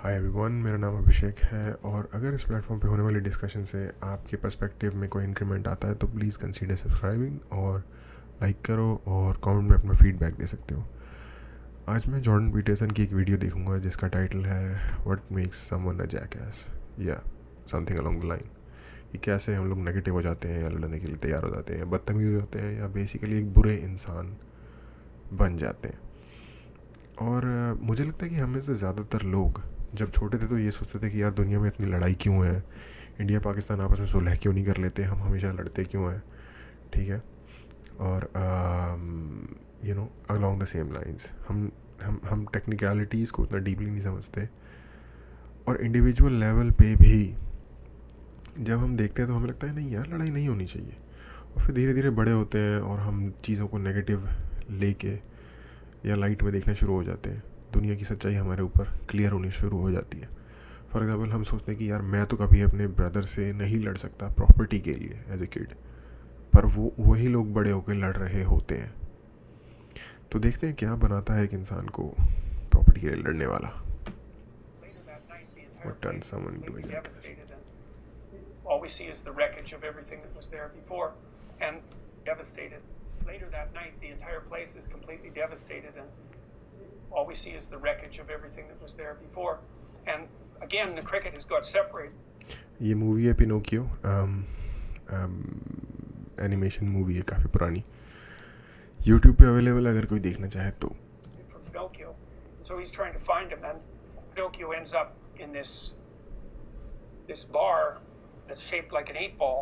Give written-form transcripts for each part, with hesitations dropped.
Hi everyone, मेरा नाम अभिषेक है और अगर इस प्लेटफॉर्म पे होने वाली डिस्कशन से आपके पर्सपेक्टिव में कोई इंक्रीमेंट आता है तो प्लीज़ कंसीडर सब्सक्राइबिंग और लाइक करो और कमेंट में अपना फीडबैक दे सकते हो। आज मैं जॉर्डन पीटरसन की एक वीडियो देखूंगा जिसका टाइटल है व्हाट मेक्स समवन अ जैकैस या समथिंग अलोंग द लाइन, कि कैसे हम लोग नेगेटिव हो जाते हैं या लड़ने के लिए तैयार हो जाते हैं, बदतमीज हो जाते हैं या बेसिकली एक बुरे इंसान बन जाते हैं। और मुझे लगता है कि हमें से ज़्यादातर लोग जब छोटे थे तो ये सोचते थे कि यार दुनिया में इतनी लड़ाई क्यों है, इंडिया पाकिस्तान आपस में सुलह क्यों नहीं कर लेते, हम हमेशा लड़ते क्यों हैं। ठीक है। और अलोंग द सेम लाइंस हम टेक्निकलिटीज़ को उतना डीपली नहीं समझते और इंडिविजुअल लेवल पे भी जब हम देखते हैं तो हमें लगता है नहीं यार लड़ाई नहीं होनी चाहिए। और फिर धीरे धीरे बड़े होते हैं और हम चीज़ों को नेगेटिव लेके या लाइट में देखना शुरू हो जाते हैं। दुनिया की सच्चाई हमारे ऊपर क्लियर होनी शुरू हो जाती है। फॉर एग्ज़ाम्पल हम सोचते हैं कि यार मैं तो कभी अपने ब्रदर से नहीं लड़ सकता प्रॉपर्टी के लिए एज ए किड, पर वो वही लोग बड़े होकर लड़ रहे होते हैं। तो देखते हैं क्या बनाता है एक इंसान को प्रॉपर्टी के लिए लड़ने वाला। What turns someone into a jackass? All we see is the wreckage of everything that was there before, and devastated. Later that night, the entire place is completely devastated, and all we see is the wreckage of everything that was there before. And again, the cricket has got separated. ये movie है Pinocchio, animation movie है, काफ़ी पुरानी, YouTube पे available अगर कोई देखना चाहे तो। From Pinocchio, so he's trying to find him, and Pinocchio ends up in this bar that's shaped like an 8-ball.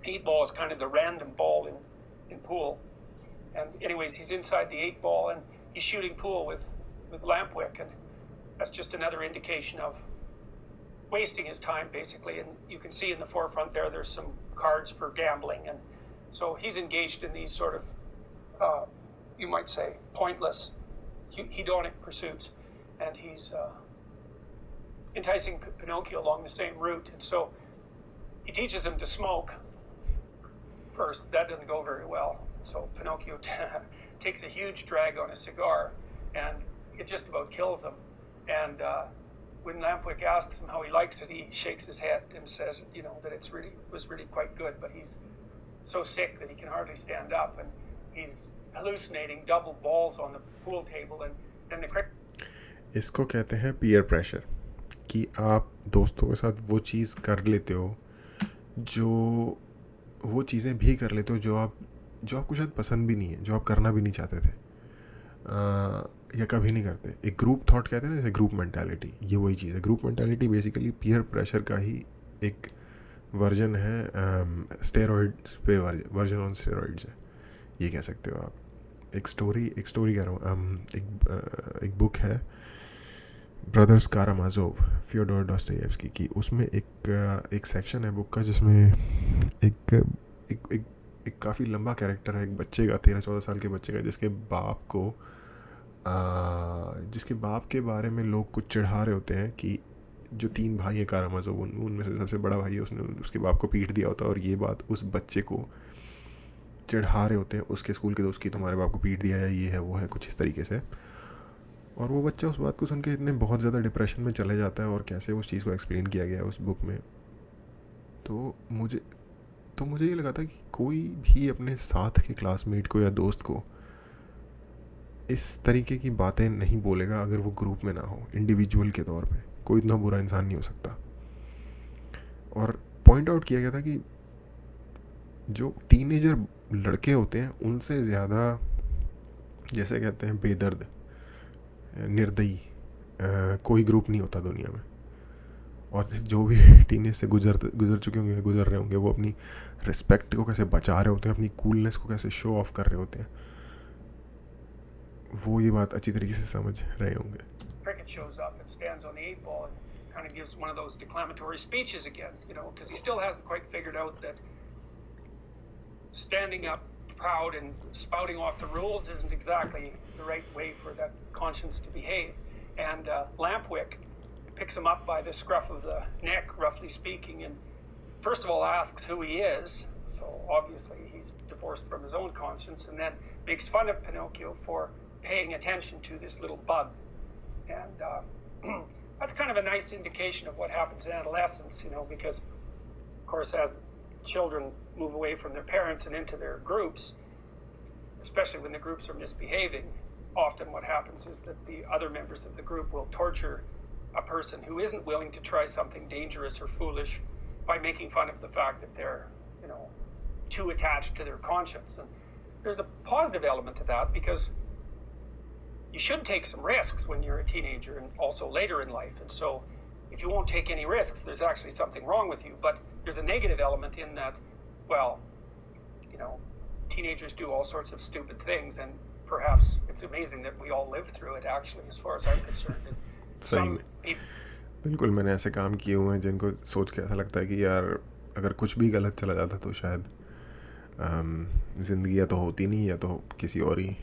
8-ball is kind of the random ball in pool. And anyways, he's inside the 8-ball and he's shooting pool with Lampwick, and that's just another indication of wasting his time, basically. And you can see in the forefront there's some cards for gambling, and so he's engaged in these sort of, you might say, pointless, hedonic pursuits, and he's enticing Pinocchio along the same route. And so he teaches him to smoke first. That doesn't go very well. So Pinocchio takes a huge drag on a cigar, and it just about kills him. And when Lampwick asks him how he likes it, he shakes his head and says, that was really quite good, but he's so sick that he can hardly stand up, and he's hallucinating double balls on the pool table, and then the cricket. इसको कहते हैं peer pressure, कि आप दोस्तों के साथ वो चीज़ कर लेते हो, वो चीज़ें भी कर लेते हो जो आपको शायद पसंद भी नहीं है, जो आप करना भी नहीं चाहते थे, या कभी नहीं करते। एक ग्रुप थॉट कहते हैं ना, जैसे ग्रुप मेंटालिटी, ये वही चीज़ है। Group mentality basically peer pressure का ही एक वर्जन है, स्टेरॉइड्स पे वर्जन ऑन स्टेरॉइड्स है, ये कह सकते हो आप। एक स्टोरी कह रहा हूँ, एक बुक है ब्रदर्स कारामाजोव, फ्योडोर डॉस्टोयेव्स्की की। उसमें एक सेक्शन है बुक का जिसमें एक काफ़ी लंबा कैरेक्टर है, एक बच्चे का, 13-14 साल के बच्चे का, जिसके बाप के बारे में लोग कुछ चिढ़ा रहे होते हैं कि जो 3 भाई हैं कारामाजोव, उनमें से सबसे बड़ा भाई है, उसने उसके बाप को पीट दिया होता है, और ये बात उस बच्चे को चिढ़ा रहे होते हैं उसके स्कूल के दोस्त की, तुम्हारे बाप को पीट दिया है, ये है वो है, कुछ इस तरीके से। और वो बच्चा उस बात को सुन के इतने बहुत ज़्यादा डिप्रेशन में चले जाता है, और कैसे उस चीज़ को एक्सप्लेन किया गया है उस बुक में। तो मुझे ये लगा था कि कोई भी अपने साथ के क्लासमेट को या दोस्त को इस तरीके की बातें नहीं बोलेगा अगर वो ग्रुप में ना हो। इंडिविजुअल के तौर पे कोई इतना बुरा इंसान नहीं हो सकता। और पॉइंट आउट किया गया था कि जो टीनेजर लड़के होते हैं उनसे ज़्यादा, जैसे कहते हैं, बेदर्द, निर्दयी कोई ग्रुप नहीं होता दुनिया में। और जो भी टीनेज से गुजर रहे होंगे, वो अपनी रिस्पेक्ट को कैसे बचा रहे होते हैं, अपनी कूलनेस को कैसे शो ऑफ कर रहे होते हैं, वो ये बात अच्छी तरीके से समझ रहे होंगे। Cricket shows up and stands on the 8-ball and kind of gives one of those declamatory speeches again, because he still hasn't quite figured out that standing up proud and spouting off the rules isn't exactly the right way for that conscience to behave. And Lampwick picks him up by the scruff of the neck, roughly speaking, and first of all asks who he is. So obviously he's divorced from his own conscience, and then makes fun of Pinocchio for paying attention to this little bug. And that's kind of a nice indication of what happens in adolescence, you know, because, of course, as children move away from their parents and into their groups, especially when the groups are misbehaving, often what happens is that the other members of the group will torture a person who isn't willing to try something dangerous or foolish by making fun of the fact that they're, you know, too attached to their conscience. And there's a positive element to that, because you should take some risks when you're a teenager and also later in life. And so if you won't take any risks, there's actually something wrong with you. But there's a negative element in that, well, you know, teenagers do all sorts of stupid things, and perhaps it's amazing that we all live through it, actually, as far as I'm concerned. And सही में बिल्कुल, मैंने ऐसे काम किए हुए हैं जिनको सोच के ऐसा लगता है कि यार अगर कुछ भी गलत चला जाता तो शायद ज़िंदगी या तो होती नहीं, या तो किसी और ही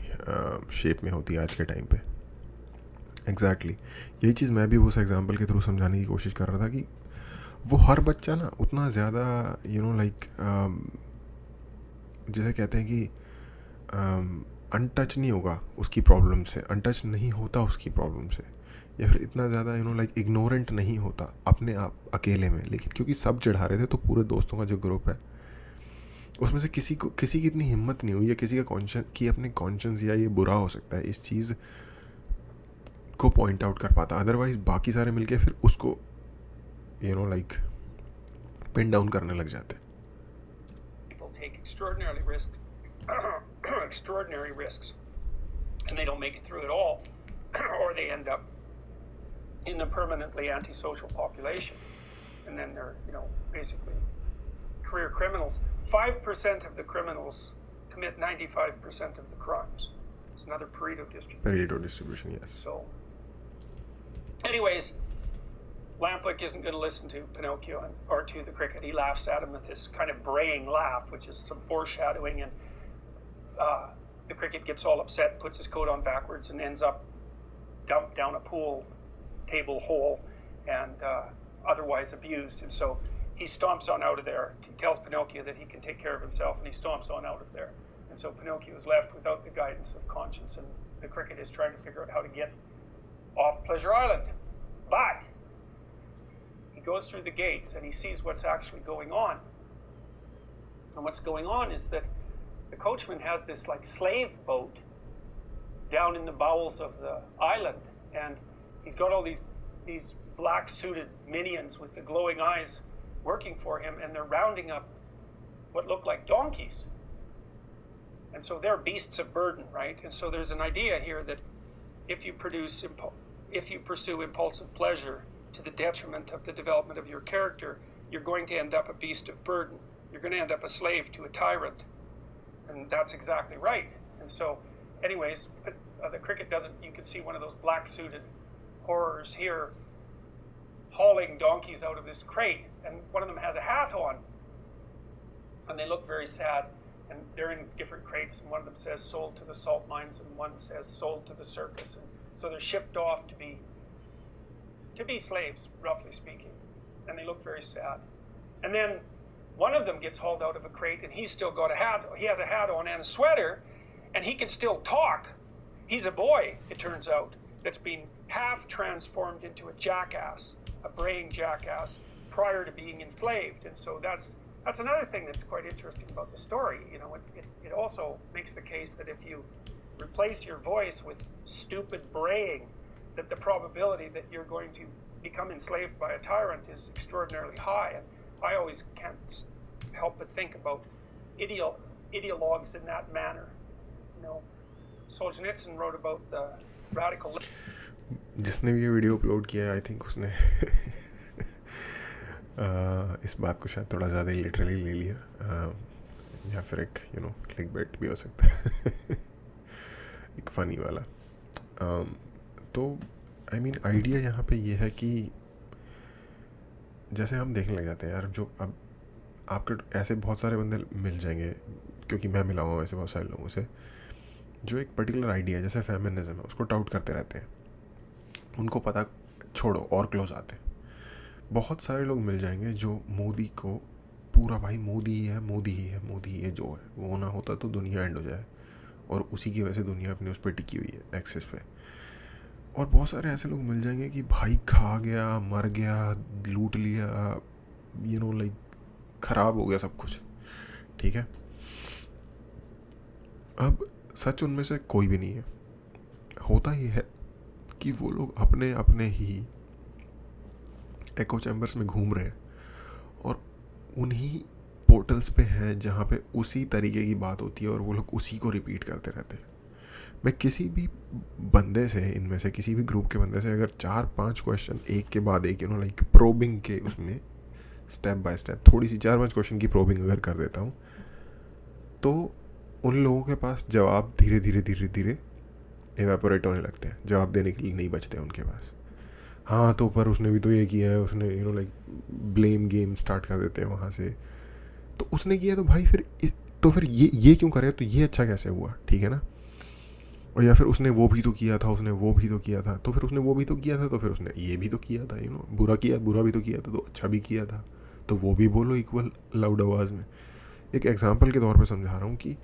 शेप में होती आज के टाइम पे. एग्जैक्टली यही चीज़ मैं भी उस एग्जांपल के थ्रू समझाने की कोशिश कर रहा था कि वो हर बच्चा ना उतना ज़्यादा लाइक जैसे कहते हैं कि अनटच नहीं होगा उसकी प्रॉब्लम से, अनटच नहीं होता उसकी प्रॉब्लम से, या फिर इतना ज़्यादा लाइक इग्नोरेंट नहीं होता अपने आप अकेले में. लेकिन क्योंकि सब चढ़ा रहे थे तो पूरे दोस्तों का जो ग्रुप है उसमें से किसी की इतनी हिम्मत नहीं हुई, या किसी का कॉन्शियस कि अपने कॉन्शियस या ये बुरा हो सकता है इस चीज़ को पॉइंट आउट कर पाता. अदरवाइज बाकी सारे मिलके फिर उसको लाइक पिन डाउन करने लग जाते. People take extraordinary risks, and they don't make it through at all, or they end up in a permanently antisocial population, and then they're, you know, basically career criminals. 5% of the criminals commit 95% of the crimes. It's another Pareto distribution. Yes. So, anyways, Lampwick isn't going to listen to Pinocchio or to the cricket. He laughs at him with this kind of braying laugh, which is some foreshadowing, and the cricket gets all upset, puts his coat on backwards, and ends up dumped down a pool table hole and otherwise abused. And so he stomps on out of there. He tells Pinocchio that he can take care of himself, and he stomps on out of there. And so Pinocchio is left without the guidance of conscience, and the cricket is trying to figure out how to get off Pleasure Island. But he goes through the gates and he sees what's actually going on. And what's going on is that the coachman has this like slave boat down in the bowels of the island, and he's got all these black suited minions with the glowing eyes working for him, and they're rounding up what look like donkeys. And so they're beasts of burden, right? And so there's an idea here that if you pursue impulsive pleasure to the detriment of the development of your character, you're going to end up a beast of burden. You're going to end up a slave to a tyrant. And that's exactly right. And so, anyways, the cricket doesn't, you can see one of those black-suited horrors here hauling donkeys out of this crate, and one of them has a hat on, and they look very sad, and they're in different crates, and one of them says sold to the salt mines, and one says sold to the circus, and so they're shipped off to be slaves, roughly speaking, and they look very sad. And then one of them gets hauled out of a crate, and he's still got a hat, he has a hat on and a sweater, and he can still talk. He's a boy, it turns out, that's been half transformed into a jackass, a braying jackass, prior to being enslaved. And so that's another thing that's quite interesting about the story. You know, it also makes the case that if you replace your voice with stupid braying, that the probability that you're going to become enslaved by a tyrant is extraordinarily high. And I always can't help but think about ideologues in that manner. You know, Solzhenitsyn wrote about the radical. जिसने भी ये video upload किया है, I think उसने इस बात को शायद थोड़ा ज़्यादा ही लिटरली ले लिया, या फिर एक क्लिक बेट भी हो सकता है एक फ़नी वाला. तो आई मीन आइडिया यहाँ पे ये है कि जैसे हम देखने लग जाते हैं यार, जो अब आपके ऐसे बहुत सारे बंदे मिल जाएंगे, क्योंकि मैं मिला हुआ वैसे बहुत सारे लोगों से, जो एक पर्टिकुलर आइडिया जैसे फेमिनिज्म है उसको टाउट करते रहते हैं. उनको पता छोड़ो और क्लोज आते हैं. बहुत सारे लोग मिल जाएंगे जो मोदी को पूरा, भाई मोदी ही है, मोदी ही है, मोदी ही है, जो है वो ना होता तो दुनिया एंड हो जाए, और उसी की वजह से दुनिया अपने उस पर टिकी हुई है, एक्सेस पे. और बहुत सारे ऐसे लोग मिल जाएंगे कि भाई खा गया, मर गया, लूट लिया, लाइक ख़राब हो गया सब कुछ, ठीक है। अब सच उनमें से कोई भी नहीं है। होता ही है कि वो लोग अपने अपने ही एको चैम्बर्स में घूम रहे हैं और उन्हीं पोर्टल्स पे हैं जहाँ पे उसी तरीके की बात होती है और वो लोग उसी को रिपीट करते रहते हैं। मैं किसी भी बंदे से, इनमें से किसी भी ग्रुप के बंदे से अगर 4-5 क्वेश्चन एक के बाद एक लाइक प्रोबिंग के उसमें स्टेप बाय स्टेप थोड़ी सी 4-5 क्वेश्चन की प्रोबिंग अगर कर देता हूँ तो उन लोगों के पास जवाब धीरे धीरे धीरे धीरे एवेपोरेट होने लगते हैं, जवाब देने के लिए नहीं बचते उनके पास। हाँ तो पर उसने भी तो ये किया है, उसने लाइक ब्लेम गेम स्टार्ट कर देते हैं वहाँ से। तो उसने किया तो भाई फिर तो फिर ये क्यों करेगा, तो ये अच्छा कैसे हुआ, ठीक है ना। और या फिर उसने वो भी तो किया था, उसने वो भी तो किया था, तो फिर उसने वो भी तो किया था, तो फिर उसने ये भी तो किया था, बुरा किया, बुरा भी तो किया था, तो अच्छा भी किया था, तो वो भी बोलो इक्वल लाउड आवाज़ में। एक एग्जांपल के तौर पे समझा रहा हूँ कि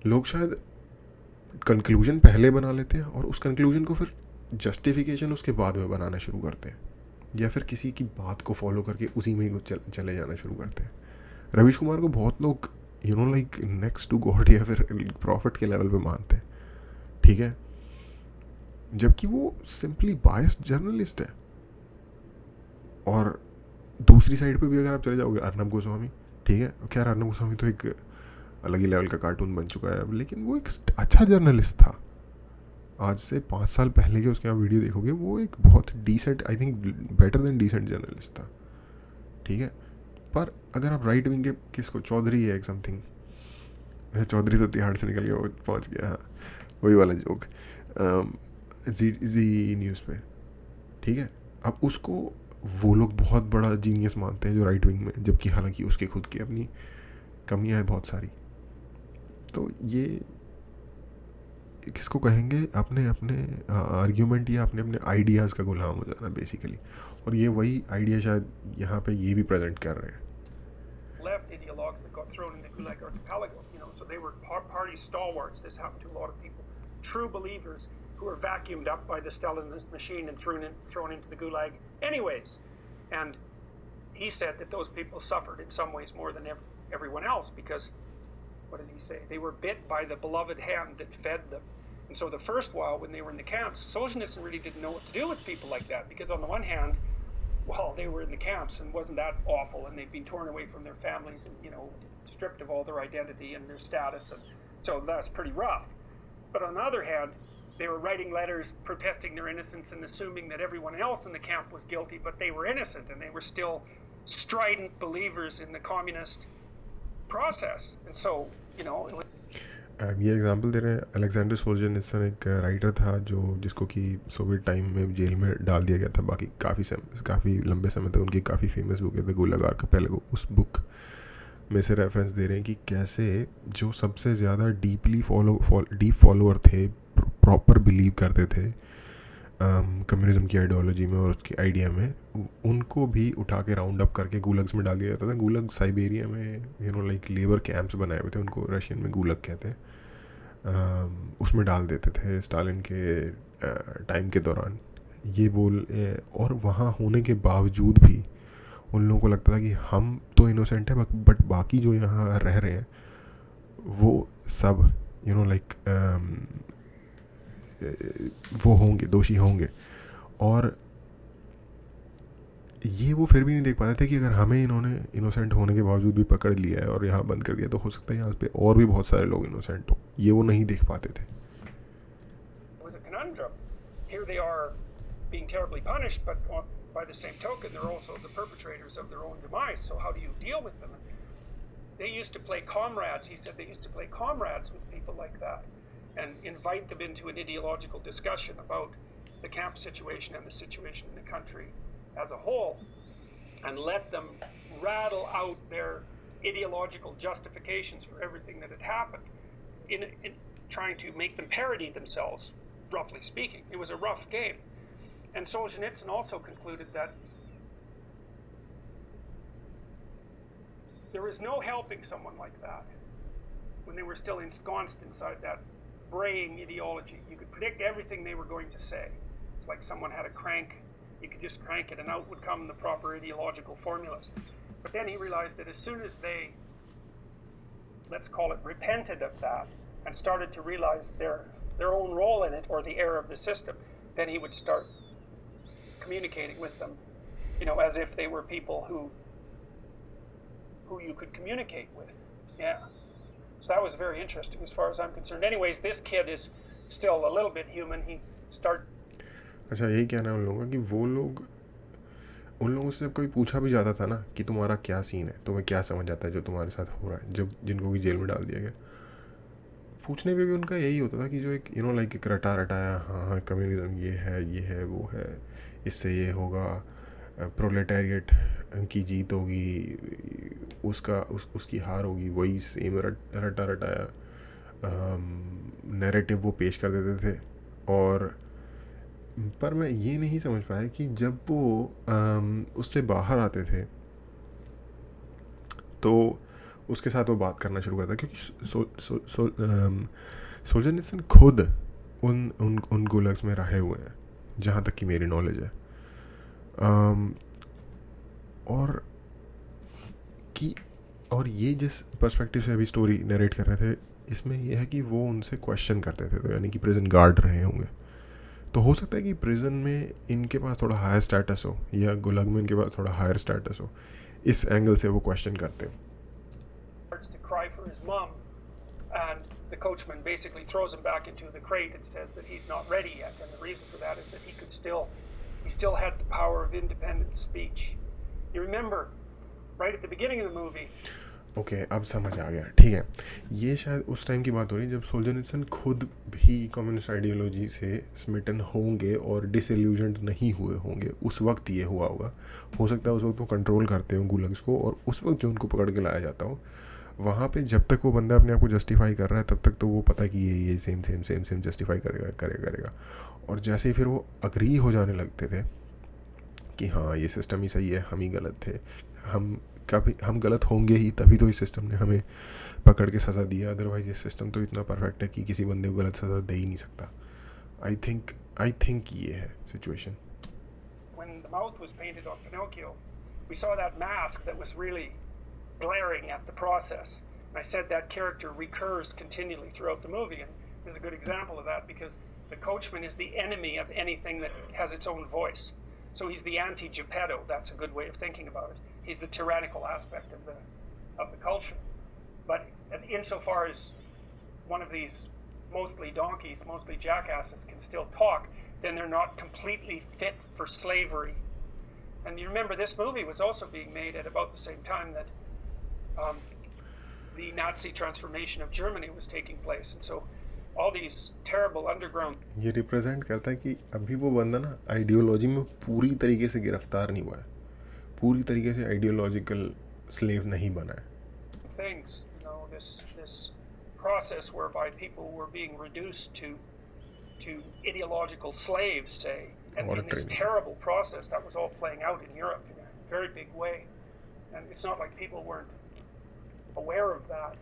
लोग शायद कंक्लूजन पहले बना लेते हैं और उस कंक्लूजन को फिर जस्टिफिकेशन उसके बाद में बनाना शुरू करते हैं, या फिर किसी की बात को फॉलो करके उसी में ही चले जाना शुरू करते हैं। रविश कुमार को बहुत लोग लाइक नेक्स्ट टू गॉड या फिर प्रॉफिट के लेवल पे मानते हैं, ठीक है, जबकि वो सिंपली बायस्ड जर्नलिस्ट है। और दूसरी साइड पे भी अगर आप चले जाओगे, अर्नब गोस्वामी, ठीक है, खैर अर्नब गोस्वामी तो एक अलग ही लेवल का कार्टून बन चुका है अब, लेकिन वो एक अच्छा जर्नलिस्ट था। आज से 5 साल पहले के उसके आप वीडियो देखोगे, वो एक बहुत decent, I think better than decent journalist था, ठीक है। पर अगर आप राइट विंग के किसको, चौधरी है एक समथिंग, चौधरी तो तिहाड़ से निकल गया, वो पहुंच गया, हाँ वही वाला जोक, जी न्यूज़ पे, ठीक है। अब उसको वो लोग बहुत बड़ा जीनियस मानते हैं जो राइट विंग में, जबकि हालांकि उसके खुद की अपनी कमियां हैं बहुत सारी। तो ये किसको कहेंगे, अपने अपने आर्ग्यूमेंट या अपने अपने आइडियाज़ का गुलाम हो जाना बेसिकली। और ये वही आइडिया शायद यहाँ पे ये भी प्रेजेंट कर रहे हैं। Left ideologues that got thrown in the Gulag Archipelago, so they were party stalwarts. This happened to a lot of people. True believers who were vacuumed up by the Stalinist machine and thrown into the Gulag anyways. And he said that those people suffered in some ways more than everyone else because, what did he say? They were bit by the beloved hand that fed them. And so the first while when they were in the camps, Solzhenitsyn really didn't know what to do with people like that because on the one hand, well, they were in the camps and wasn't that awful, and they'd been torn away from their families and, stripped of all their identity and their status, and so that's pretty rough. But on the other hand, they were writing letters protesting their innocence and assuming that everyone else in the camp was guilty, but they were innocent, and they were still strident believers in the communist process. And so, it was ये example दे रहे हैं, Alexander सोल्जनित्सिन एक writer था जिसको कि Soviet time में jail में डाल दिया गया था। बाकी काफ़ी लंबे समय तक उनकी काफ़ी फेमस बुक है द गुलाग आर्किपेलागो। उस बुक में से रेफरेंस दे रहे हैं कि कैसे जो सबसे ज़्यादा डीप फॉलोअर थे, प्रॉपर बिलीव करते थे कम्युनिज्म की आइडियोलॉजी में और उसकी आइडिया में, उनको भी उठा के राउंड अप करके गुलग्स में डाल दिया जाता था। गुलग साइबेरिया में लाइक लेबर कैंप्स बनाए हुए थे, उनको रशियन में गुलग कहते हैं, उसमें डाल देते थे स्टालिन के टाइम के दौरान। ये और वहाँ होने के बावजूद भी उन लोगों को लगता था कि हम तो इनोसेंट है, बट बाकी जो यहाँ रह रहे हैं वो सब लाइक वो होंगे, दोषी होंगे। और ये वो फिर भी नहीं देख पाते थे कि अगर हमें इन्होंने इनोसेंट होने के बावजूद भी पकड़ लिया है और यहाँ बंद कर दिया, तो हो सकता है यहाँ पे और भी बहुत सारे लोग इनोसेंट हो। ये वो नहीं देख पाते थे। was a conundrum. Here they are being terribly punished, but by the same token, they're also the perpetrators of their own demise. So how do you deal with them? They used to play comrades. He said they used to play comrades with people like that and invite them into an ideological discussion about the camp situation and the situation in the country as a whole, and let them rattle out their ideological justifications for everything that had happened in trying to make them parody themselves, roughly speaking. It was a rough game. And Solzhenitsyn also concluded that there was no helping someone like that when they were still ensconced inside that braying ideology. You could predict everything they were going to say. It's like someone had a crank. You could just crank it and out would come the proper ideological formulas. But then he realized that as soon as they, let's call it, repented of that and started to realize their own role in it or the error of the system, then he would start communicating with them, as if they were people who you could communicate with. Yeah. So that was very interesting as far as I'm concerned. Anyways, this kid is still a little bit human. He started. अच्छा, यही कहना है उन लोगों का कि वो लोग, उन लोगों से कभी पूछा भी जाता था ना कि तुम्हारा क्या सीन है, तुम्हें क्या समझ आता है जो तुम्हारे साथ हो रहा है, जब जिनको भी जेल में डाल दिया गया, पूछने पे भी उनका यही होता था कि जो एक लाइक एक रटा रटाया, हाँ कम्युनिज्म ये है वो है, इससे ये होगा, प्रोलेटेरिएट की जीत होगी, उसकी हार होगी, वही सेम रटा रटाया नैरेटिव वो पेश कर देते थे। और पर मैं ये नहीं समझ पाया कि जब वो उससे बाहर आते थे तो उसके साथ वो बात करना शुरू करता, क्योंकि सोल्जनित्सिन खुद उन गुलग्स में रहे हुए हैं जहाँ तक कि मेरी नॉलेज है। और ये जिस पर्सपेक्टिव से अभी स्टोरी नरेट कर रहे थे, इसमें यह है कि वो उनसे क्वेश्चन करते थे, तो यानी कि प्रिजन गार्ड रहे होंगे। तो हो सकता है कि प्रिजन में इनके पास थोड़ा हायर स्टेटस हो या गुलाग में इनके पास थोड़ा हायर स्टेटस हो, इस एंगल से वो क्वेश्चन करते हैं। To cry for his mom, and the coachman basically throws him back into the crate and says that he's not ready yet, and the reason for that is that he still had the power of independent speech. You remember right at the beginning of the movie. Okay, अब समझ आ गया, ठीक है। ये शायद उस time की बात हो रही है जब सोल्जनित्सिन खुद भी कम्युनिस्ट आइडियोलॉजी से स्मिटन होंगे और डिसइल्यूजन्ड नहीं हुए होंगे, उस वक्त ये हुआ होगा। हो सकता है उस वक्त वो कंट्रोल करते हो गुलग्स को, और उस वक्त जो उनको पकड़ के लाया जाता हो, वहाँ पे जब तक वो बंदा अपने आप को जस्टिफाई कर रहा है तब तक तो वो पता है कि ये सेम जस्टिफाई करेगा। और जैसे ही फिर वो अग्री हो जाने लगते थे कि हाँ ये सिस्टम ही सही है, हम ही गलत थे, हम गलत होंगे ही, तभी तो इस सिस्टम ने हमें पकड़ के सज़ा दिया, अदरवाइज ये सिस्टम तो इतना परफेक्ट है कि किसी बंदे को गलत सज़ा दे ही नहीं सकता। आई थिंक ये है situation. When the mouth was painted on Pinocchio, we saw that mask that was really glaring at the process. And I said that character recurs continually throughout the movie, and this is a good example of that because the coachman is the enemy of anything that has its own voice. So he's the anti-Geppetto. That's a good way of thinking about it. He's the tyrannical aspect of the culture. But insofar as one of these mostly donkeys, mostly jackasses can still talk, then they're not completely fit for slavery. And you remember this movie was also being made at about the same time that the Nazi transformation of Germany was taking place. And so all these terrible underground. ये represent करता है कि अभी वो बंदा ना ideology में पूरी तरीके से गिरफ्तार नहीं हुआ है, पूरी तरीके से आइडियोलॉजिकल स्लेव नहीं बना है। Things, this process whereby people were being reduced to ideological slaves, say, and in this terrible process that was all playing out in Europe in a very big way. And it's not like people weren't aware of that,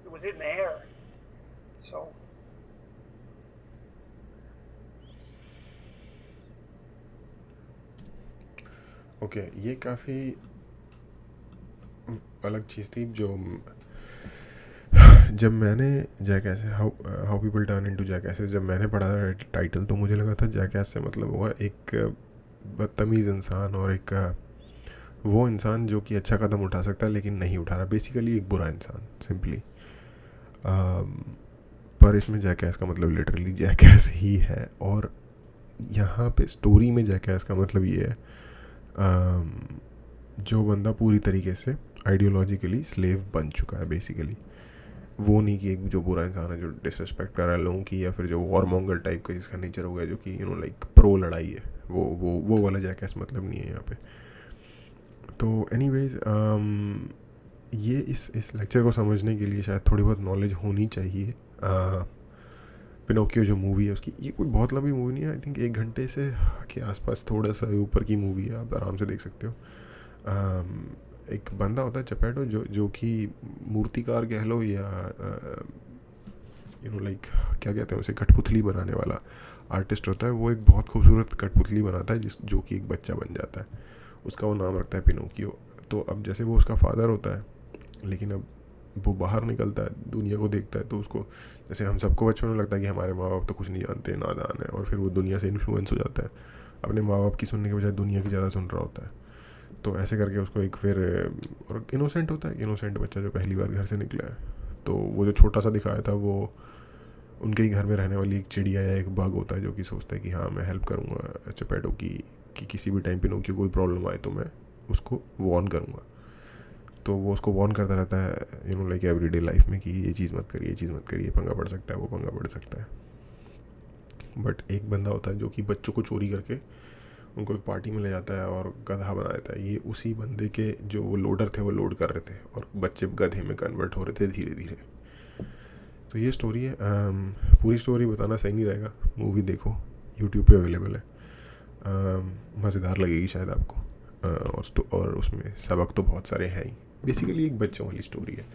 it was in the air. So okay, ये काफ़ी अलग चीज़ थी जो जब मैंने जैकैस how people turn into जैकैस जब मैंने पढ़ा था टाइटल, तो मुझे लगा था जैकैस से मतलब हुआ एक बदतमीज़ इंसान और एक वो इंसान जो कि अच्छा कदम उठा सकता है लेकिन नहीं उठा रहा, बेसिकली एक बुरा इंसान सिंपली। पर इसमें जैकैस का मतलब लिटरली जैकैस ही है, और यहाँ पे स्टोरी में जैकैस का मतलब ये है जो बंदा पूरी तरीके से आइडियोलॉजिकली स्लेव बन चुका है बेसिकली। वो नहीं कि एक जो बुरा इंसान है जो डिसरिस्पेक्ट कर रहा है लोगों की, या फिर जो वॉरमोंगर टाइप का जिसका नेचर हो गया जो कि लाइक प्रो लड़ाई है, वो वाला जैकैस मतलब नहीं है यहाँ पे। तो एनीवेज ये इस लेक्चर को समझने के लिए शायद थोड़ी बहुत नॉलेज होनी चाहिए। पिनोकियो जो मूवी है उसकी, ये कोई बहुत लंबी मूवी नहीं है, आई थिंक 1 घंटे से के आसपास थोड़ा सा ऊपर की मूवी है, आप आराम से देख सकते हो। एक बंदा होता है चपेटो जो कि मूर्तिकार कह लो या लाइक क्या कहते हैं उसे, कठपुतली बनाने वाला आर्टिस्ट होता है, वो एक बहुत खूबसूरत कठपुतली बनाता है जो कि एक बच्चा बन जाता है। उसका वो नाम रखता है पिनोकियो। तो अब जैसे वो उसका फादर होता है, लेकिन अब वो बाहर निकलता है, दुनिया को देखता है, तो उसको, जैसे हम सबको बचपन में लगता है कि हमारे माँ बाप तो कुछ नहीं जानते, नादान है, और फिर वो दुनिया से इन्फ्लुएंस हो जाता है, अपने माँ बाप की सुनने के बजाय दुनिया की ज़्यादा सुन रहा होता है। तो ऐसे करके उसको एक फिर, और इनोसेंट होता है, इनोसेंट बच्चा जो पहली बार घर से निकला है, तो वो जो छोटा सा दिखाया था, वो उनके ही घर में रहने वाली एक चिड़िया या एक बग होता है जो कि सोचता है कि हाँ मैं हेल्प करूँगा चपेटो की, कि किसी भी टाइम पिनोकियो कोई प्रॉब्लम आए तो मैं उसको वॉर्न करूँगा। तो वो उसको वॉर्न करता रहता है लाइक एवरीडे लाइफ में कि ये चीज़ मत करिए, ये चीज़ मत करिए, पंगा पड़ सकता है, वो पंगा पड़ सकता है। बट एक बंदा होता है जो कि बच्चों को चोरी करके उनको एक पार्टी में ले जाता है और गधा बना देता है। ये उसी बंदे के जो वो लोडर थे वो लोड कर रहे थे, और बच्चे गधे में कन्वर्ट हो रहे थे धीरे धीरे। तो ये स्टोरी है। पूरी स्टोरी बताना सही नहीं रहेगा, मूवी देखो, यूट्यूब पे अवेलेबल है। मज़ेदार लगेगी शायद आपको। और उसमें सबक तो बहुत सारे हैं ही। बेसिकली एक बच्चों वाली स्टोरी है,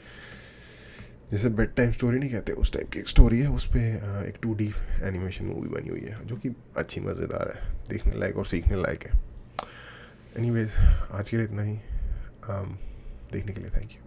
जैसे बेड टाइम स्टोरी नहीं कहते, उस टाइप की एक स्टोरी है। उस पर एक 2D एनिमेशन मूवी बनी हुई है जो कि अच्छी मज़ेदार है, देखने लायक और सीखने लायक है। एनीवेज, आज के लिए इतना ही। देखने के लिए थैंक यू।